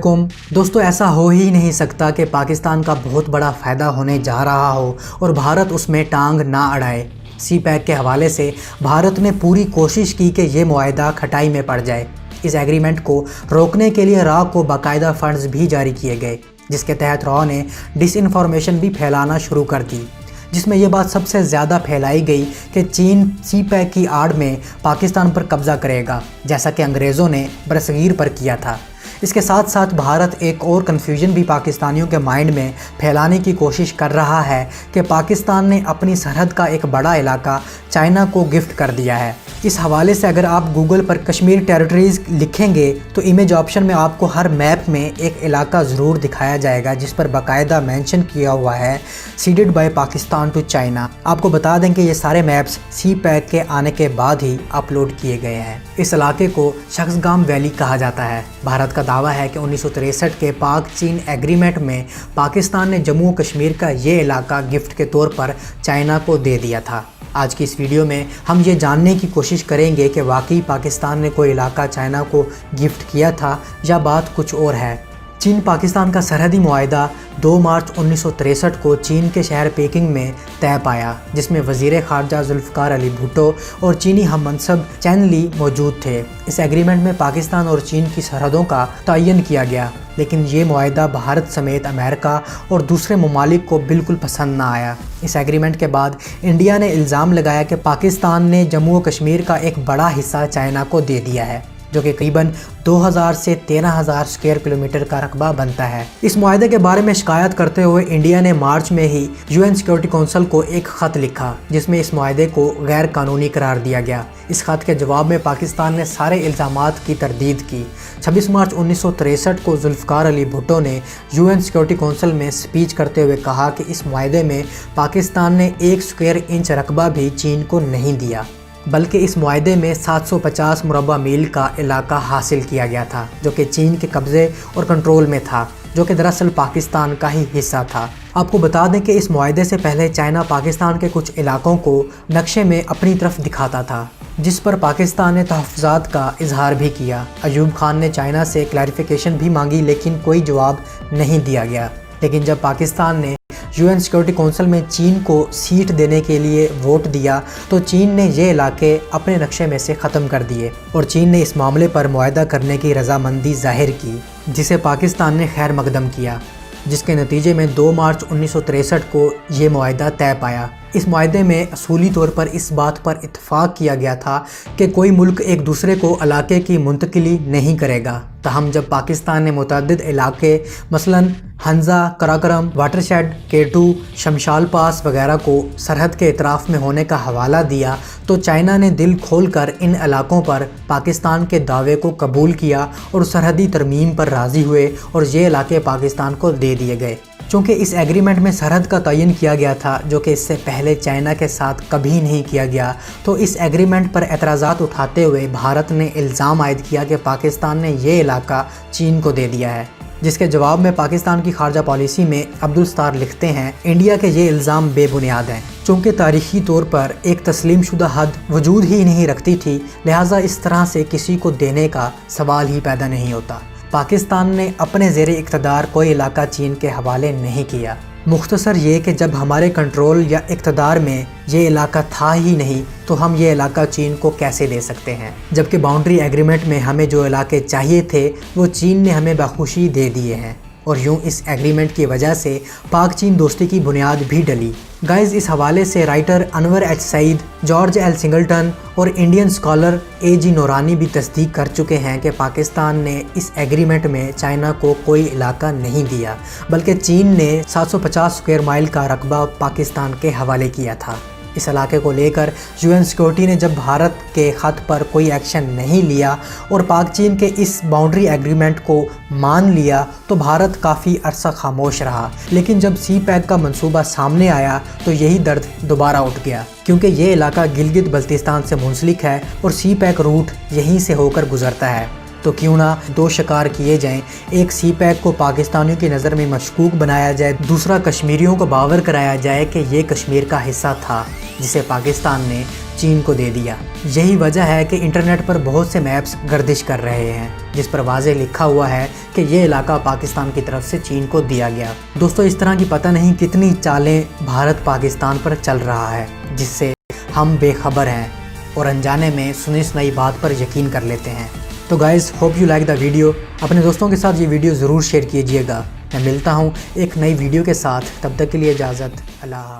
दोस्तों, ऐसा हो ही नहीं सकता कि पाकिस्तान का बहुत बड़ा फ़ायदा होने जा रहा हो और भारत उसमें टांग ना अड़ाए। सी पैक के हवाले से भारत ने पूरी कोशिश की कि ये मुआहदा खटाई में पड़ जाए। इस एग्रीमेंट को रोकने के लिए रॉ को बाकायदा फ़ंड्स भी जारी किए गए, जिसके तहत रॉ ने डिसइंफॉर्मेशन भी फैलाना शुरू कर दी, जिसमें यह बात सबसे ज़्यादा फैलाई गई कि चीन सी पैक की आड़ में पाकिस्तान पर कब्ज़ा करेगा, जैसा कि अंग्रेज़ों ने बरसगीर पर किया था। इसके साथ साथ भारत एक और कन्फ्यूजन भी पाकिस्तानियों के माइंड में फैलाने की कोशिश कर रहा है कि पाकिस्तान ने अपनी सरहद का एक बड़ा इलाका चाइना को गिफ्ट कर दिया है। इस हवाले से अगर आप गूगल पर कश्मीर टेरिटरीज़ लिखेंगे तो इमेज ऑप्शन में आपको हर मैप में एक इलाका ज़रूर दिखाया जाएगा जिस पर बाकायदा मेंशन किया हुआ है ceded by Pakistan to China. आपको बता दें कि ये सारे मैप्स सी पैक के आने के बाद ही अपलोड किए गए हैं। इस इलाके को शख्सगाम वैली कहा जाता है। भारत का दावा है कि 1963 के पाक चीन एग्रीमेंट में पाकिस्तान ने जम्मू कश्मीर का ये इलाका गिफ्ट के तौर पर चाइना को दे दिया था। आज की इस वीडियो में हम ये जानने की कोशिश करेंगे कि वाकई पाकिस्तान ने कोई इलाका चाइना को गिफ्ट किया था या बात कुछ और है। चीन पाकिस्तान का सरहदी मुआहदा 2 मार्च 1963 को चीन के शहर पेकिंग में तय पाया, जिसमें वज़ीर ख़ारजा ज़ुल्फ़िकार अली भुट्टो और चीनी हम मनसब चेन ली मौजूद थे। इस एग्रीमेंट में पाकिस्तान और चीन की सरहदों का तयन किया गया, लेकिन ये मुआहदा भारत समेत अमेरिका और दूसरे ममालिक को बिल्कुल पसंद ना आया। इस एग्रीमेंट के बाद इंडिया ने इल्ज़ाम लगाया कि पाकिस्तान ने जम्मू और कश्मीर का एक बड़ा हिस्सा चाइना को दे दिया है, जो कि करीबन 2000 से 13,000 स्क्वायर किलोमीटर का रकबा बनता है। इस मुआहदे के बारे में शिकायत करते हुए इंडिया ने मार्च में ही यूएन सिक्योरिटी काउंसिल को एक ख़त लिखा, जिसमें इस मुआहदे को गैर कानूनी करार दिया गया। इस ख़त के जवाब में पाकिस्तान ने सारे इल्ज़ामात की तरदीद की। 26 मार्च 1963 को ज़ुल्फ़िकार अली भुट्टो ने यूएन सिक्योरिटी काउंसिल में स्पीच करते हुए कहा कि इस मुआहदे में पाकिस्तान ने 1 स्क्वायर इंच रकबा भी चीन को नहीं दिया, बल्कि इस मुआहदे में 750 मुरबा मील का इलाका हासिल किया गया था, जो कि चीन के कब्ज़े और कंट्रोल में था, जो कि दरअसल पाकिस्तान का ही हिस्सा था। आपको बता दें कि इस मुआहदे से पहले चाइना पाकिस्तान के कुछ इलाकों को नक्शे में अपनी तरफ दिखाता था, जिस पर पाकिस्तान ने तहफ़्फ़ुज़ात का इजहार भी किया। अयूब खान ने चाइना से क्लैरिफिकेशन भी मांगी, लेकिन कोई जवाब नहीं दिया गया। लेकिन जब पाकिस्तान ने यूएन सिक्योरिटी काउंसिल में चीन को सीट देने के लिए वोट दिया तो चीन ने ये इलाके अपने नक्शे में से ख़त्म कर दिए और चीन ने इस मामले पर मुआहदा करने की रजामंदी जाहिर की, जिसे पाकिस्तान ने खैर मकदम किया, जिसके नतीजे में 2 मार्च 1963 को ये मुआहदा तय पाया। इस मुआहदे में असूली तौर पर इस बात पर इत्तफाक किया गया था कि कोई मुल्क एक दूसरे को इलाके की मुंतकिली नहीं करेगा। ताहम जब पाकिस्तान ने मुतअद्दिद इलाके मसलन हंजा, कराकरम, वाटरशेड, केटू, शमशाल पास वगैरह को सरहद के इतराफ़ में होने का हवाला दिया तो चाइना ने दिल खोलकर इन इलाकों पर पाकिस्तान के दावे को कबूल किया और सरहदी तरमीम पर राज़ी हुए और ये इलाके पाकिस्तान को दे दिए गए। चूँकि इस एग्रीमेंट में सरहद का तयन किया गया था, जो कि इससे पहले चाइना के साथ कभी नहीं किया गया, तो इस एग्रीमेंट पर एतराज़ात उठाते हुए भारत ने इल्ज़ाम आयद किया कि पाकिस्तान ने ये इलाका चीन को दे दिया है, जिसके जवाब में पाकिस्तान की खारजा पॉलिसी में अब्दुल सत्तार लिखते हैं, इंडिया के ये इल्ज़ाम बेबुनियाद हैं। चूँकि तारीख़ी तौर पर एक तस्लीम शुदा हद वजूद ही नहीं रखती थी, लिहाजा इस तरह से किसी को देने का सवाल ही पैदा नहीं होता। पाकिस्तान ने अपने ज़ेरे इक़्तिदार कोई इलाका चीन के हवाले नहीं किया। मुख्तसर ये कि जब हमारे कंट्रोल या इक़्तिदार में ये इलाका था ही नहीं तो हम ये इलाका चीन को कैसे दे सकते हैं, जबकि बाउंड्री एग्रीमेंट में हमें जो इलाके चाहिए थे वो चीन ने हमें बखुशी दे दिए हैं। और यूँ इस एग्रीमेंट की वजह से पाक चीन दोस्ती की बुनियाद भी डली। गाइज़, इस हवाले से writer Anwar H Saeed, George L Singleton और इंडियन स्कॉलर ए.जी. नूरानी भी तस्दीक कर चुके हैं कि पाकिस्तान ने इस एग्रीमेंट में चाइना को कोई इलाका नहीं दिया, बल्कि चीन ने 750 स्क्वायर माइल का रकबा पाकिस्तान के हवाले किया था। इस इलाके को लेकर यूएन सिक्योरिटी ने जब भारत के ख़त पर कोई एक्शन नहीं लिया और पाक चीन के इस बाउंड्री एग्रीमेंट को मान लिया तो भारत काफ़ी अरसा खामोश रहा। लेकिन जब सी पैक का मंसूबा सामने आया तो यही दर्द दोबारा उठ गया, क्योंकि ये इलाका गिलगित बल्तिस्तान से मुंसलिक है और सी पैक रूट यहीं से होकर गुजरता है। तो क्यों ना 2 शिकार किए जाएं, एक सी पैक को पाकिस्तानियों की नज़र में मशकूक बनाया जाए, दूसरा कश्मीरियों को बावर कराया जाए कि ये कश्मीर का हिस्सा था जिसे पाकिस्तान ने چین کو دے دیا۔ یہی وجہ ہے کہ انٹرنیٹ پر بہت سے میپس گردش کر رہے ہیں جس پر واضح لکھا ہوا ہے کہ یہ علاقہ پاکستان کی طرف سے چین کو دیا گیا۔ دوستو اس طرح کی پتہ نہیں کتنی چالیں بھارت پاکستان پر چل رہا ہے جس سے ہم بے خبر ہیں اور انجانے میں سنی سنائی بات پر یقین کر لیتے ہیں۔ تو guys hope you like the video, اپنے دوستوں کے ساتھ یہ ویڈیو ضرور شیئر کیجئے گا۔ میں ملتا ہوں ایک نئی ویڈیو کے ساتھ، تب تک کے لیے اجازت، اللہ حافظ۔